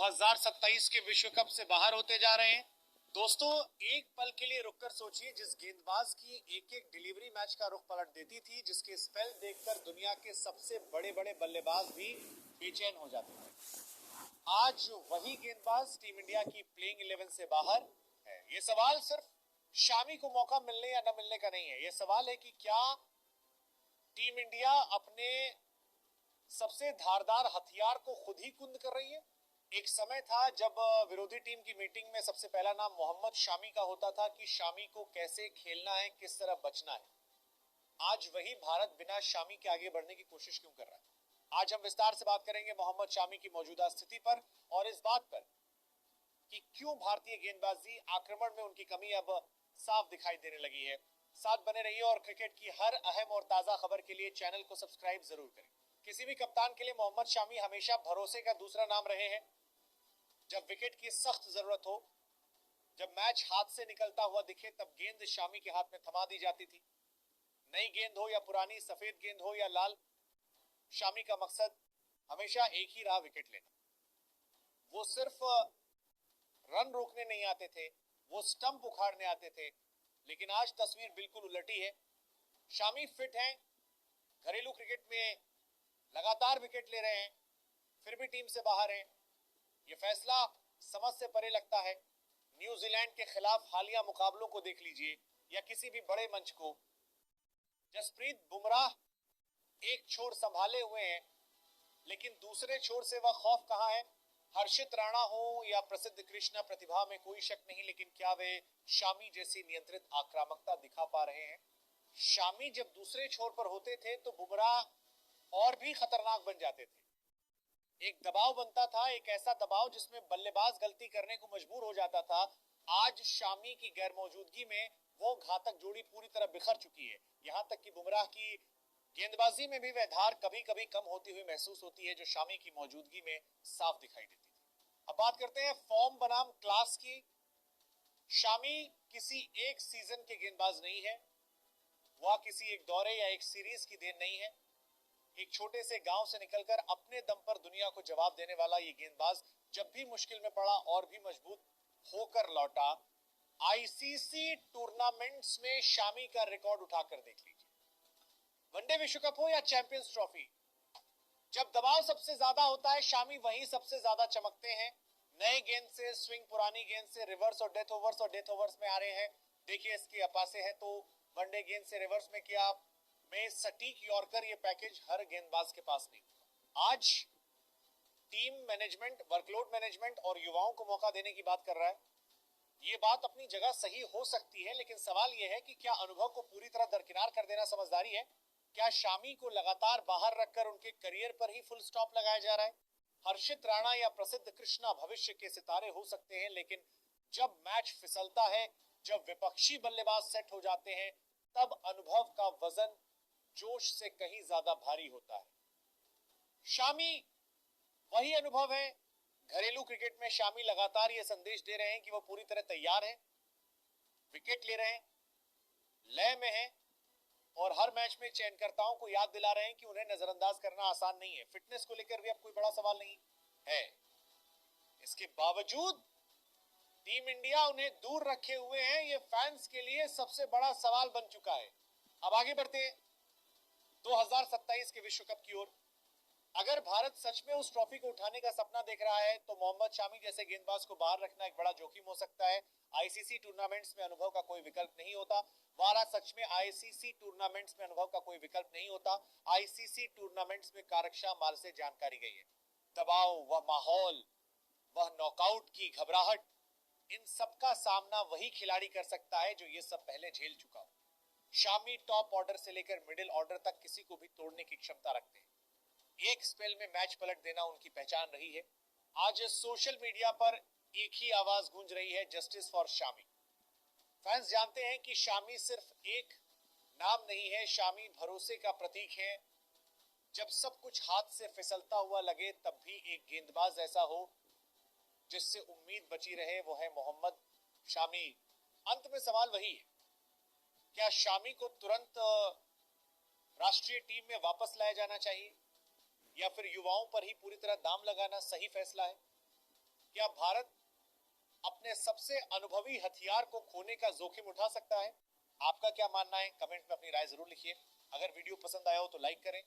2027 के विश्व कप से बाहर होते जा रहे हैं। दोस्तों, एक पल के लिए रुककर सोचिए, जिस गेंदबाज की एक एक डिलीवरी मैच का रुख पलट देती थी, जिसके स्पेल देखकर दुनिया के सबसे बड़े बड़े बल्लेबाज भी बेचैन हो जाते थे, आज वही गेंदबाज टीम इंडिया की प्लेइंग 11 से बाहर है। ये सवाल सिर्फ शामी को मौका मिलने या न मिलने का नहीं है। ये सवाल है कि क्या टीम इंडिया अपने सबसे धारदार हथियार को खुद ही कुंद कर रही है। एक समय था जब विरोधी टीम की मीटिंग में सबसे पहला नाम मोहम्मद शामी का होता था कि शामी को कैसे खेलना है, किस तरह बचना है। आज वही भारत बिना शामी के आगे बढ़ने की कोशिश क्यों कर रहा है। आज हम विस्तार से बात करेंगे मोहम्मद शामी की मौजूदा स्थिति पर और इस बात पर कि क्यों भारतीय गेंदबाजी आक्रमण में उनकी कमी अब साफ दिखाई देने लगी है। साथ बने रहिए और क्रिकेट की हर अहम और ताजा खबर के लिए चैनल को सब्सक्राइब जरूर करें। किसी भी कप्तान के लिए मोहम्मद शामी हमेशा भरोसे का दूसरा नाम रहे हैं। जब विकेट की सख्त जरूरत हो, जब मैच हाथ से निकलता हुआ दिखे, तब गेंद शामी के हाथ में थमा दी जाती थी। नई गेंद हो या पुरानी, सफेद गेंद हो या लाल, शामी का मकसद हमेशा एक ही रहा, विकेट लेना। वो सिर्फ रन रोकने नहीं आते थे, वो स्टंप उखाड़ने आते थे। लेकिन आज तस्वीर बिल्कुल उलटी है। शामी फिट हैं, घरेलू क्रिकेट में लगातार विकेट ले रहे हैं, फिर भी टीम से बाहर हैं। ये फैसला समझ से परे लगता है। न्यूजीलैंड के खिलाफ हालिया मुकाबलों को देख लीजिए या किसी भी बड़े मंच को, जसप्रीत बुमराह एक छोर संभाले हुए हैं, लेकिन दूसरे छोर से वह खौफ कहां है। हर्षित राणा हो या प्रसिद्ध कृष्णा प्रतिभा में कोई शक नहीं, लेकिन क्या वे शामी जैसी नियंत्रित आक्रामकता दिखा पा रहे हैं। शामी जब दूसरे छोर पर होते थे तो बुमराह और भी खतरनाक बन जाते थे। एक दबाव बनता था, एक ऐसा दबाव जिसमें बल्लेबाज गलती करने को मजबूर हो जाता था। आज शामी की गैर मौजूदगी में वो घातक जोड़ी पूरी तरह बिखर चुकी है। यहां तक कि बुमराह की गेंदबाजी में भी वह धार कभी कभी कम होती हुई महसूस होती है, जो शामी की मौजूदगी में साफ दिखाई देती थी। अब बात करते हैं फॉर्म बनाम क्लास की। शामी किसी एक सीजन के गेंदबाज नहीं है, वह किसी एक दौरे या एक सीरीज की देन नहीं है। एक छोटे से गांव से निकलकर अपने दम पर दुनिया को जवाब देने वाला ये गेंदबाज जब भी मुश्किल में पड़ा और भी मजबूत होकर लौटा। आईसीसी टूर्नामेंट्स में शामी का रिकॉर्ड उठाकर देख लीजिए। वनडे विश्व कप हो या चैंपियंस ट्रॉफी, जब दबाव सबसे ज्यादा होता है, शामी वहीं सबसे ज्यादा चमकते हैं। नए गेंद से स्विंग, पुरानी गेंद से रिवर्स और डेथ ओवर्स में आ रहे हैं। देखिए, इसके अपासे है तो वनडे गेंद से रिवर्स में किया, में सटीक यॉर्कर, ये पैकेज हर गेंदबाज के पास नहीं। आज टीम मैनेजमेंट, वर्कलोड मैनेजमेंट और युवाओं को मौका देने की बात कर रहा है। ये बात अपनी जगह सही हो सकती है, लेकिन सवाल यह है कि क्या अनुभव को पूरी तरह दरकिनार कर देना समझदारी है। क्या शामी को लगातार बाहर रखकर उनके करियर पर ही फुल स्टॉप लगाया जा रहा है। हर्षित राणा या प्रसिद्ध कृष्णा भविष्य के सितारे हो सकते हैं, लेकिन जब मैच फिसलता है, जब विपक्षी बल्लेबाज सेट हो जाते हैं, तब अनुभव का वजन जोश से कहीं ज्यादा भारी होता है। शामी वही अनुभव है। घरेलू क्रिकेट में शामी लगातार यह संदेश दे रहे हैं कि वो पूरी तरह तैयार हैं, विकेट ले रहे हैं, लय में हैं और हर मैच में चयनकर्ताओं को याद दिला रहे हैं कि उन्हें नजरअंदाज करना आसान नहीं है। फिटनेस को लेकर भी अब कोई बड़ा सवाल नहीं है। इसके बावजूद टीम इंडिया उन्हें दूर रखे हुए हैं, ये फैंस के लिए सबसे बड़ा सवाल बन चुका है। अब आगे बढ़ते हैं 2027 के विश्व कप की ओर। अगर भारत सच में उस ट्रॉफी को उठाने का सपना देख रहा है, तो मोहम्मद शामी जैसे गेंदबाज को बाहर रखना एक बड़ा जोखिम हो सकता है। आईसीसी टूर्नामेंट्स में अनुभव का कोई विकल्प नहीं होता। वारा सच में आईसीसी टूर्नामेंट्स में अनुभव का कोई विकल्प नहीं होता। आईसीसी टूर्नामेंट्स में कारकशा माल से जानकारी गई है। दबाव, वह माहौल, वह नॉकआउट की घबराहट, इन सबका सामना वही खिलाड़ी कर सकता है जो ये सब पहले झेल चुका हो। शामी टॉप ऑर्डर से लेकर मिडिल ऑर्डर तक किसी को भी तोड़ने की क्षमता रखते हैं। एक स्पेल में मैच पलट देना उनकी पहचान रही है। आज सोशल मीडिया पर एक ही आवाज गूंज रही है, जस्टिस फॉर शामी। फैंस जानते हैं कि शामी सिर्फ एक नाम नहीं है, शामी भरोसे का प्रतीक है। जब सब कुछ हाथ से फिसलता हुआ लगे, तब भी एक गेंदबाज ऐसा हो जिससे उम्मीद बची रहे, वो है मोहम्मद शामी। अंत में सवाल वही है, क्या शामी को तुरंत राष्ट्रीय टीम में वापस लाया जाना चाहिए या फिर युवाओं पर ही पूरी तरह दाम लगाना सही फैसला है। क्या भारत अपने सबसे अनुभवी हथियार को खोने का जोखिम उठा सकता है? आपका क्या मानना है? कमेंट में अपनी राय जरूर लिखिए। अगर वीडियो पसंद आया हो तो लाइक करें।